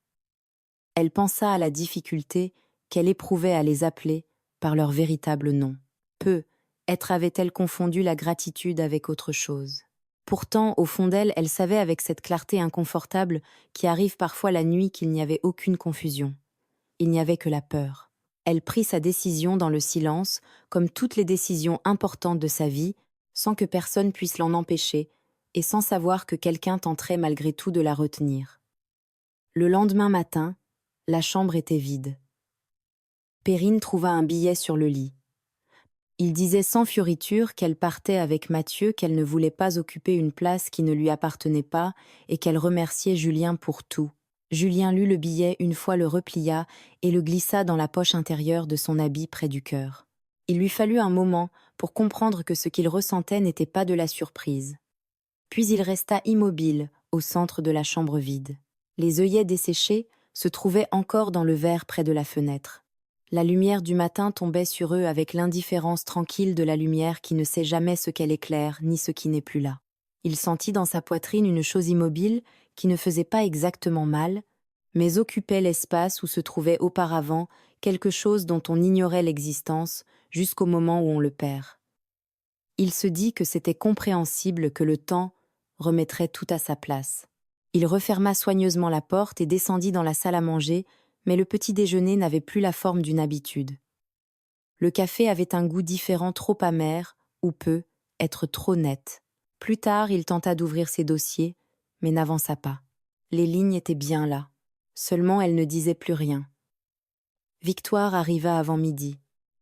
Elle pensa à la difficulté qu'elle éprouvait à les appeler par leur véritable nom. Peut-être avait-elle confondu la gratitude avec autre chose. Pourtant, au fond d'elle, elle savait avec cette clarté inconfortable qui arrive parfois la nuit qu'il n'y avait aucune confusion. Il n'y avait que la peur. Elle prit sa décision dans le silence, comme toutes les décisions importantes de sa vie, sans que personne puisse l'en empêcher, et sans savoir que quelqu'un tenterait malgré tout de la retenir. Le lendemain matin, la chambre était vide. Perrine trouva un billet sur le lit. Il disait sans fioriture qu'elle partait avec Mathieu, qu'elle ne voulait pas occuper une place qui ne lui appartenait pas et qu'elle remerciait Julien pour tout. Julien lut le billet une fois, le replia et le glissa dans la poche intérieure de son habit près du cœur. Il lui fallut un moment pour comprendre que ce qu'il ressentait n'était pas de la surprise. Puis il resta immobile au centre de la chambre vide. Les œillets desséchés se trouvaient encore dans le verre près de la fenêtre. La lumière du matin tombait sur eux avec l'indifférence tranquille de la lumière qui ne sait jamais ce qu'elle éclaire ni ce qui n'est plus là. Il sentit dans sa poitrine une chose immobile qui ne faisait pas exactement mal, mais occupait l'espace où se trouvait auparavant quelque chose dont on ignorait l'existence jusqu'au moment où on le perd. Il se dit que c'était compréhensible que le temps remettrait tout à sa place. Il referma soigneusement la porte et descendit dans la salle à manger, mais le petit déjeuner n'avait plus la forme d'une habitude. Le café avait un goût différent, trop amer, ou être trop net. Plus tard, il tenta d'ouvrir ses dossiers, mais n'avança pas. Les lignes étaient bien là. Seulement, elle ne disait plus rien. Victoire arriva avant midi.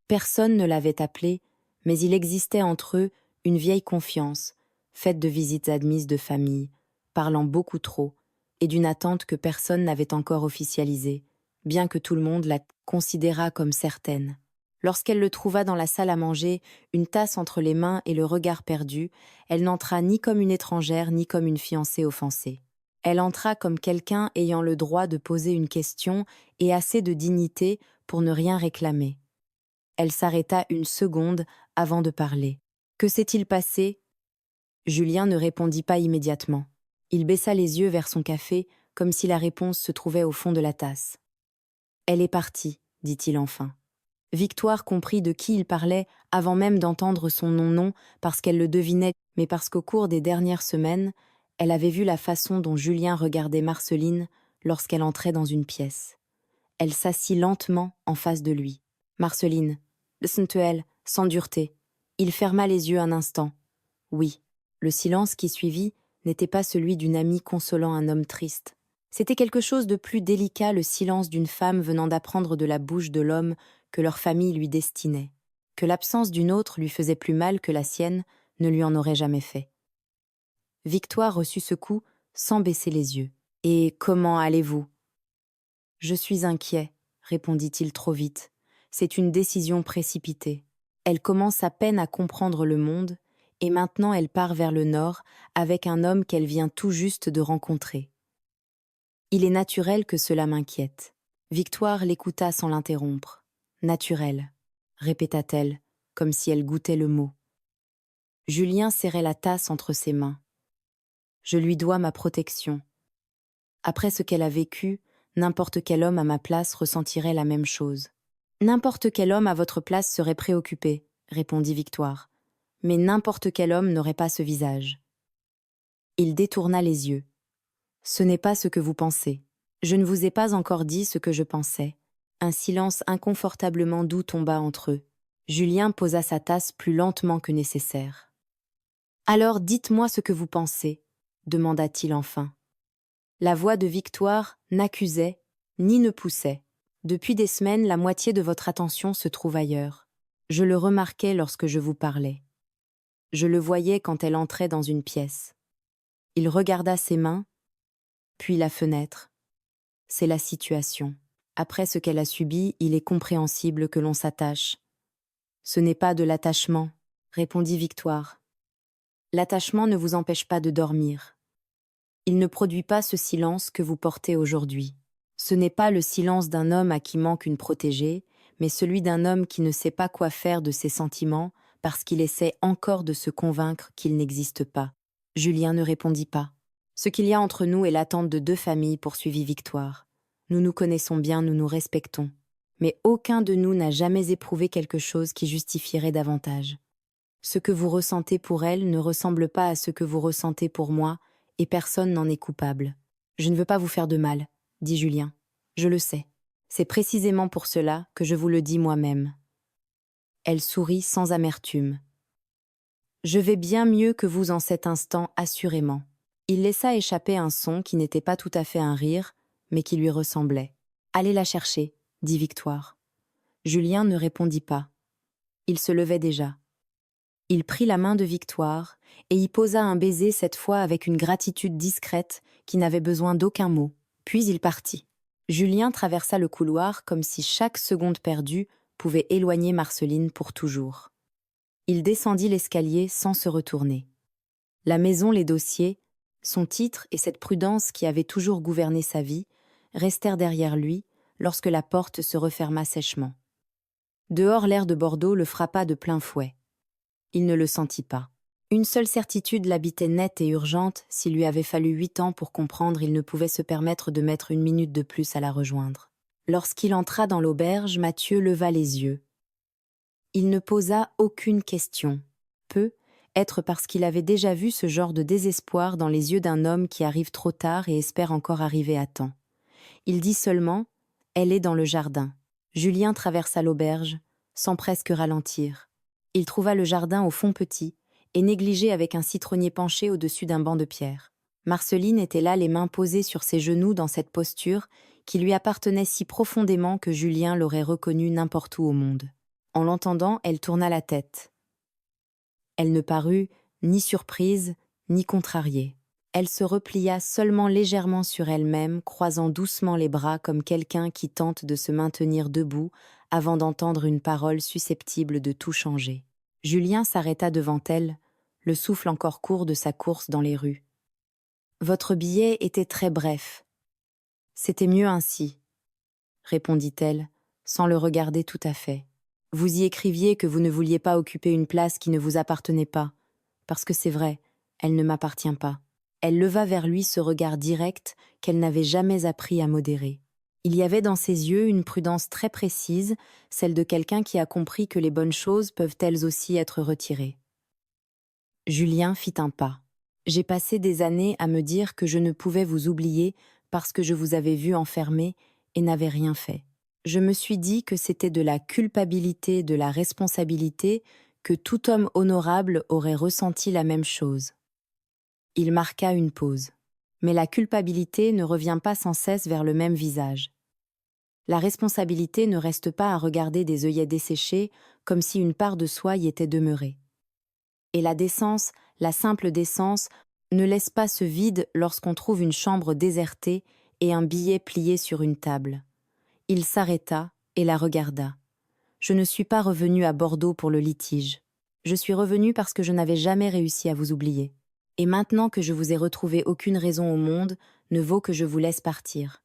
Personne ne l'avait appelée, mais il existait entre eux une vieille confiance, faite de visites admises de famille, parlant beaucoup trop, et d'une attente que personne n'avait encore officialisée, bien que tout le monde la considérât comme certaine. Lorsqu'elle le trouva dans la salle à manger, une tasse entre les mains et le regard perdu, elle n'entra ni comme une étrangère ni comme une fiancée offensée. Elle entra comme quelqu'un ayant le droit de poser une question et assez de dignité pour ne rien réclamer. Elle s'arrêta une seconde avant de parler. « Que s'est-il passé ?» Julien ne répondit pas immédiatement. Il baissa les yeux vers son café, comme si la réponse se trouvait au fond de la tasse. « Elle est partie, » dit-il enfin. Victoire comprit de qui il parlait avant même d'entendre son nom, non parce qu'elle le devinait, mais parce qu'au cours des dernières semaines, elle avait vu la façon dont Julien regardait Marceline lorsqu'elle entrait dans une pièce. Elle s'assit lentement en face de lui. « Marceline, listen to elle, sans dureté. » Il ferma les yeux un instant. Oui, le silence qui suivit n'était pas celui d'une amie consolant un homme triste. C'était quelque chose de plus délicat, le silence d'une femme venant d'apprendre de la bouche de l'homme que leur famille lui destinait. Que l'absence d'une autre lui faisait plus mal que la sienne ne lui en aurait jamais fait. Victoire reçut ce coup sans baisser les yeux. « Et comment allez-vous » ? « Je suis inquiet, » répondit-il trop vite. C'est une décision précipitée. Elle commence à peine à comprendre le monde, et maintenant elle part vers le nord avec un homme qu'elle vient tout juste de rencontrer. Il est naturel que cela m'inquiète. Victoire l'écouta sans l'interrompre. « Naturel », répéta-t-elle, comme si elle goûtait le mot. Julien serrait la tasse entre ses mains. « Je lui dois ma protection. Après ce qu'elle a vécu, n'importe quel homme à ma place ressentirait la même chose. »« N'importe quel homme à votre place serait préoccupé, » répondit Victoire. « Mais n'importe quel homme n'aurait pas ce visage. » Il détourna les yeux. « Ce n'est pas ce que vous pensez. Je ne vous ai pas encore dit ce que je pensais. » Un silence inconfortablement doux tomba entre eux. Julien posa sa tasse plus lentement que nécessaire. « Alors dites-moi ce que vous pensez, » demanda-t-il enfin. La voix de Victoire n'accusait, ni ne poussait. Depuis des semaines, la moitié de votre attention se trouve ailleurs. Je le remarquais lorsque je vous parlais. Je le voyais quand elle entrait dans une pièce. Il regarda ses mains, puis la fenêtre. C'est la situation. Après ce qu'elle a subi, il est compréhensible que l'on s'attache. Ce n'est pas de l'attachement, répondit Victoire. L'attachement ne vous empêche pas de dormir. Il ne produit pas ce silence que vous portez aujourd'hui. Ce n'est pas le silence d'un homme à qui manque une protégée, mais celui d'un homme qui ne sait pas quoi faire de ses sentiments parce qu'il essaie encore de se convaincre qu'ils n'existent pas. Julien ne répondit pas. Ce qu'il y a entre nous est l'attente de deux familles, poursuivit Victoire. Nous nous connaissons bien, nous nous respectons. Mais aucun de nous n'a jamais éprouvé quelque chose qui justifierait davantage. Ce que vous ressentez pour elle ne ressemble pas à ce que vous ressentez pour moi, et personne n'en est coupable. Je ne veux pas vous faire de mal, dit Julien. Je le sais. C'est précisément pour cela que je vous le dis moi-même. Elle sourit sans amertume. Je vais bien mieux que vous en cet instant, assurément. Il laissa échapper un son qui n'était pas tout à fait un rire, mais qui lui ressemblait. Allez la chercher, dit Victoire. Julien ne répondit pas. Il se levait déjà. Il prit la main de Victoire et y posa un baiser cette fois avec une gratitude discrète qui n'avait besoin d'aucun mot. Puis il partit. Julien traversa le couloir comme si chaque seconde perdue pouvait éloigner Marceline pour toujours. Il descendit l'escalier sans se retourner. La maison, les dossiers, son titre et cette prudence qui avait toujours gouverné sa vie restèrent derrière lui lorsque la porte se referma sèchement. Dehors, l'air de Bordeaux le frappa de plein fouet. Il ne le sentit pas. Une seule certitude l'habitait nette et urgente, s'il lui avait fallu 8 ans pour comprendre, il ne pouvait se permettre de mettre une minute de plus à la rejoindre. Lorsqu'il entra dans l'auberge, Mathieu leva les yeux. Il ne posa aucune question. Être parce qu'il avait déjà vu ce genre de désespoir dans les yeux d'un homme qui arrive trop tard et espère encore arriver à temps. Il dit seulement « Elle est dans le jardin ». Julien traversa l'auberge, sans presque ralentir. Il trouva le jardin au fond petit, et négligé avec un citronnier penché au-dessus d'un banc de pierre. Marceline était là, les mains posées sur ses genoux dans cette posture qui lui appartenait si profondément que Julien l'aurait reconnue n'importe où au monde. En l'entendant, elle tourna la tête. Elle ne parut ni surprise, ni contrariée. Elle se replia seulement légèrement sur elle-même, croisant doucement les bras comme quelqu'un qui tente de se maintenir debout avant d'entendre une parole susceptible de tout changer. Julien s'arrêta devant elle, le souffle encore court de sa course dans les rues. « Votre billet était très bref. C'était mieux ainsi, » répondit-elle, sans le regarder tout à fait. « Vous y écriviez que vous ne vouliez pas occuper une place qui ne vous appartenait pas, parce que c'est vrai, elle ne m'appartient pas. » Elle leva vers lui ce regard direct qu'elle n'avait jamais appris à modérer. Il y avait dans ses yeux une prudence très précise, celle de quelqu'un qui a compris que les bonnes choses peuvent elles aussi être retirées. Julien fit un pas. « J'ai passé des années à me dire que je ne pouvais vous oublier parce que je vous avais vu enfermé et n'avais rien fait. Je me suis dit que c'était de la culpabilité, de la responsabilité, que tout homme honorable aurait ressenti la même chose. » Il marqua une pause. Mais la culpabilité ne revient pas sans cesse vers le même visage. La responsabilité ne reste pas à regarder des œillets desséchés comme si une part de soi y était demeurée. Et la décence, la simple décence, ne laisse pas ce vide lorsqu'on trouve une chambre désertée et un billet plié sur une table. Il s'arrêta et la regarda. « Je ne suis pas revenu à Bordeaux pour le litige. Je suis revenu parce que je n'avais jamais réussi à vous oublier. Et maintenant que je vous ai retrouvé, aucune raison au monde ne vaut que je vous laisse partir. »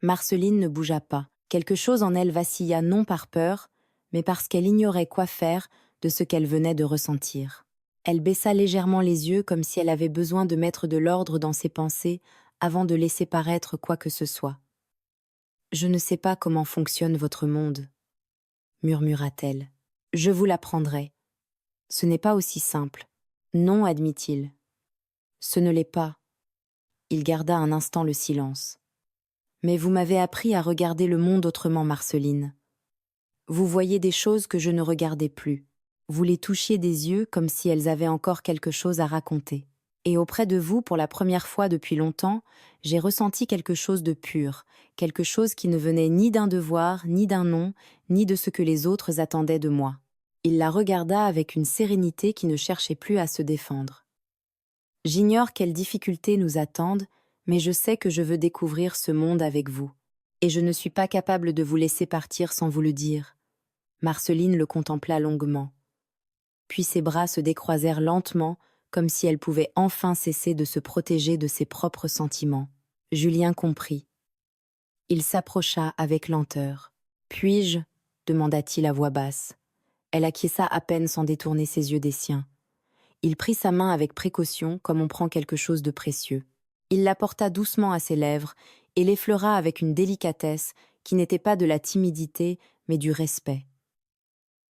Marceline ne bougea pas. Quelque chose en elle vacilla non par peur, mais parce qu'elle ignorait quoi faire de ce qu'elle venait de ressentir. Elle baissa légèrement les yeux comme si elle avait besoin de mettre de l'ordre dans ses pensées avant de laisser paraître quoi que ce soit. « Je ne sais pas comment fonctionne votre monde, » murmura-t-elle. « Je vous l'apprendrai. Ce n'est pas aussi simple. » « Non, admit-il. »« Ce ne l'est pas. » Il garda un instant le silence. « Mais vous m'avez appris à regarder le monde autrement, Marceline. Vous voyez des choses que je ne regardais plus. Vous les touchiez des yeux comme si elles avaient encore quelque chose à raconter. Et auprès de vous, pour la première fois depuis longtemps, j'ai ressenti quelque chose de pur, quelque chose qui ne venait ni d'un devoir, ni d'un nom, ni de ce que les autres attendaient de moi. Il la regarda avec une sérénité qui ne cherchait plus à se défendre. J'ignore quelles difficultés nous attendent, mais je sais que je veux découvrir ce monde avec vous. Et je ne suis pas capable de vous laisser partir sans vous le dire. Marceline le contempla longuement. Puis ses bras se décroisèrent lentement, comme si elle pouvait enfin cesser de se protéger de ses propres sentiments. Julien comprit. Il s'approcha avec lenteur. « Puis-je » demanda-t-il à voix basse. Elle acquiesça à peine sans détourner ses yeux des siens. Il prit sa main avec précaution, comme on prend quelque chose de précieux. Il la porta doucement à ses lèvres et l'effleura avec une délicatesse qui n'était pas de la timidité, mais du respect.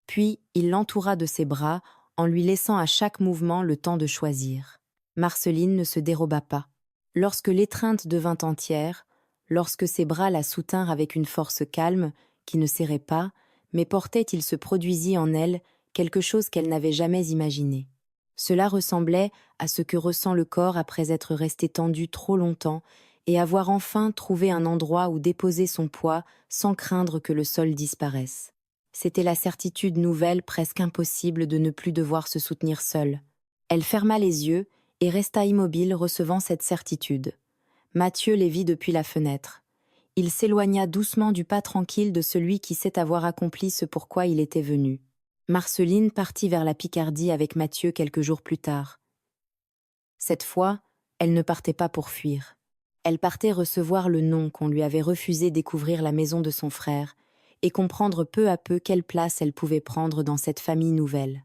Puis il l'entoura de ses bras en lui laissant à chaque mouvement le temps de choisir. Marceline ne se déroba pas. Lorsque l'étreinte devint entière, lorsque ses bras la soutinrent avec une force calme, qui ne serrait pas, mais portait, il se produisit en elle quelque chose qu'elle n'avait jamais imaginé. Cela ressemblait à ce que ressent le corps après être resté tendu trop longtemps et avoir enfin trouvé un endroit où déposer son poids sans craindre que le sol disparaisse. C'était la certitude nouvelle presque impossible de ne plus devoir se soutenir seule. Elle ferma les yeux et resta immobile recevant cette certitude. Mathieu les vit depuis la fenêtre. Il s'éloigna doucement du pas tranquille de celui qui sait avoir accompli ce pourquoi il était venu. Marceline partit vers la Picardie avec Mathieu quelques jours plus tard. Cette fois, elle ne partait pas pour fuir. Elle partait recevoir le nom qu'on lui avait refusé découvrir la maison de son frère et comprendre peu à peu quelle place elle pouvait prendre dans cette famille nouvelle.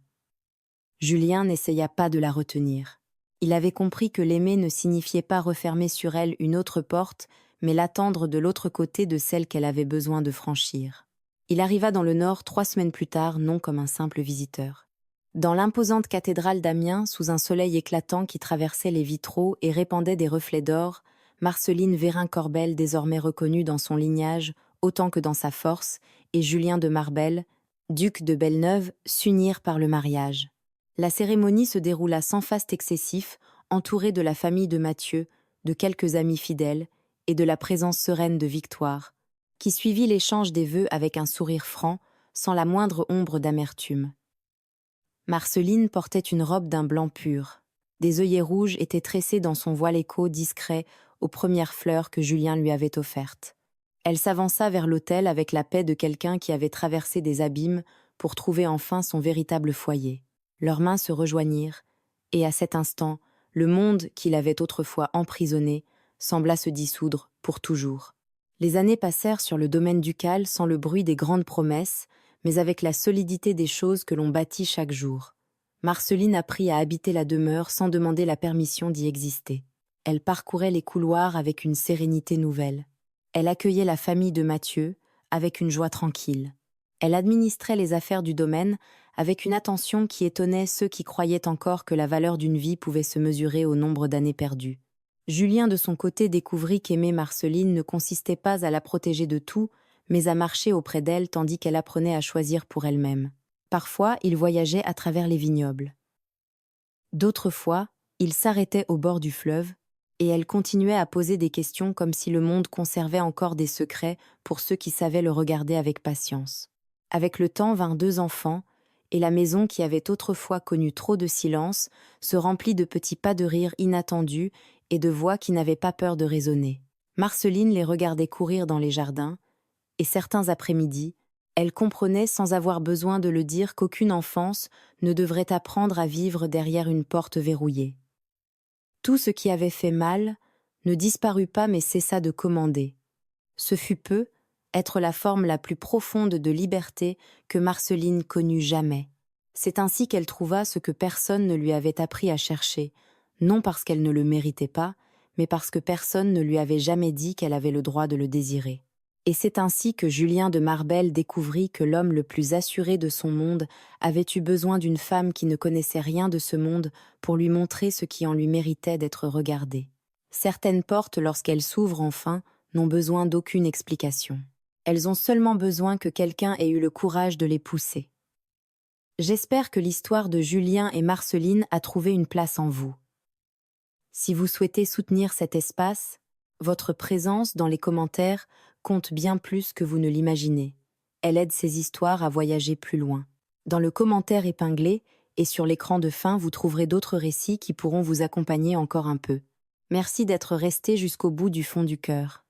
Julien n'essaya pas de la retenir. Il avait compris que l'aimer ne signifiait pas refermer sur elle une autre porte, mais l'attendre de l'autre côté de celle qu'elle avait besoin de franchir. Il arriva dans le Nord 3 semaines plus tard, non comme un simple visiteur. Dans l'imposante cathédrale d'Amiens, sous un soleil éclatant qui traversait les vitraux et répandait des reflets d'or, Marceline Vérin-Corbel, désormais reconnue dans son lignage autant que dans sa force, et Julien de Marbel, duc de Belleneuve, s'unirent par le mariage. La cérémonie se déroula sans faste excessif, entourée de la famille de Mathieu, de quelques amis fidèles et de la présence sereine de Victoire, qui suivit l'échange des vœux avec un sourire franc, sans la moindre ombre d'amertume. Marceline portait une robe d'un blanc pur. Des œillets rouges étaient tressés dans son voile écho discret aux premières fleurs que Julien lui avait offertes. Elle s'avança vers l'autel avec la paix de quelqu'un qui avait traversé des abîmes pour trouver enfin son véritable foyer. Leurs mains se rejoignirent, et à cet instant, le monde qui l'avait autrefois emprisonné sembla se dissoudre pour toujours. Les années passèrent sur le domaine ducal sans le bruit des grandes promesses, mais avec la solidité des choses que l'on bâtit chaque jour. Marceline apprit à habiter la demeure sans demander la permission d'y exister. Elle parcourait les couloirs avec une sérénité nouvelle. Elle accueillait la famille de Mathieu avec une joie tranquille. Elle administrait les affaires du domaine avec une attention qui étonnait ceux qui croyaient encore que la valeur d'une vie pouvait se mesurer au nombre d'années perdues. Julien de son côté découvrit qu'aimer Marceline ne consistait pas à la protéger de tout, mais à marcher auprès d'elle tandis qu'elle apprenait à choisir pour elle-même. Parfois, il voyageait à travers les vignobles. D'autres fois, il s'arrêtait au bord du fleuve, et elle continuait à poser des questions comme si le monde conservait encore des secrets pour ceux qui savaient le regarder avec patience. Avec le temps vinrent 2 enfants, et la maison qui avait autrefois connu trop de silence se remplit de petits pas de rire inattendus et de voix qui n'avaient pas peur de résonner. Marceline les regardait courir dans les jardins, et certains après-midi, elle comprenait sans avoir besoin de le dire qu'aucune enfance ne devrait apprendre à vivre derrière une porte verrouillée. Tout ce qui avait fait mal ne disparut pas mais cessa de commander. Ce fut peu, être la forme la plus profonde de liberté que Marceline connut jamais. C'est ainsi qu'elle trouva ce que personne ne lui avait appris à chercher, non parce qu'elle ne le méritait pas, mais parce que personne ne lui avait jamais dit qu'elle avait le droit de le désirer. Et c'est ainsi que Julien de Marbel découvrit que l'homme le plus assuré de son monde avait eu besoin d'une femme qui ne connaissait rien de ce monde pour lui montrer ce qui en lui méritait d'être regardé. Certaines portes, lorsqu'elles s'ouvrent enfin, n'ont besoin d'aucune explication. Elles ont seulement besoin que quelqu'un ait eu le courage de les pousser. J'espère que l'histoire de Julien et Marceline a trouvé une place en vous. Si vous souhaitez soutenir cet espace, votre présence dans les commentaires compte bien plus que vous ne l'imaginez. Elle aide ces histoires à voyager plus loin. Dans le commentaire épinglé et sur l'écran de fin, vous trouverez d'autres récits qui pourront vous accompagner encore un peu. Merci d'être resté jusqu'au bout du fond du cœur.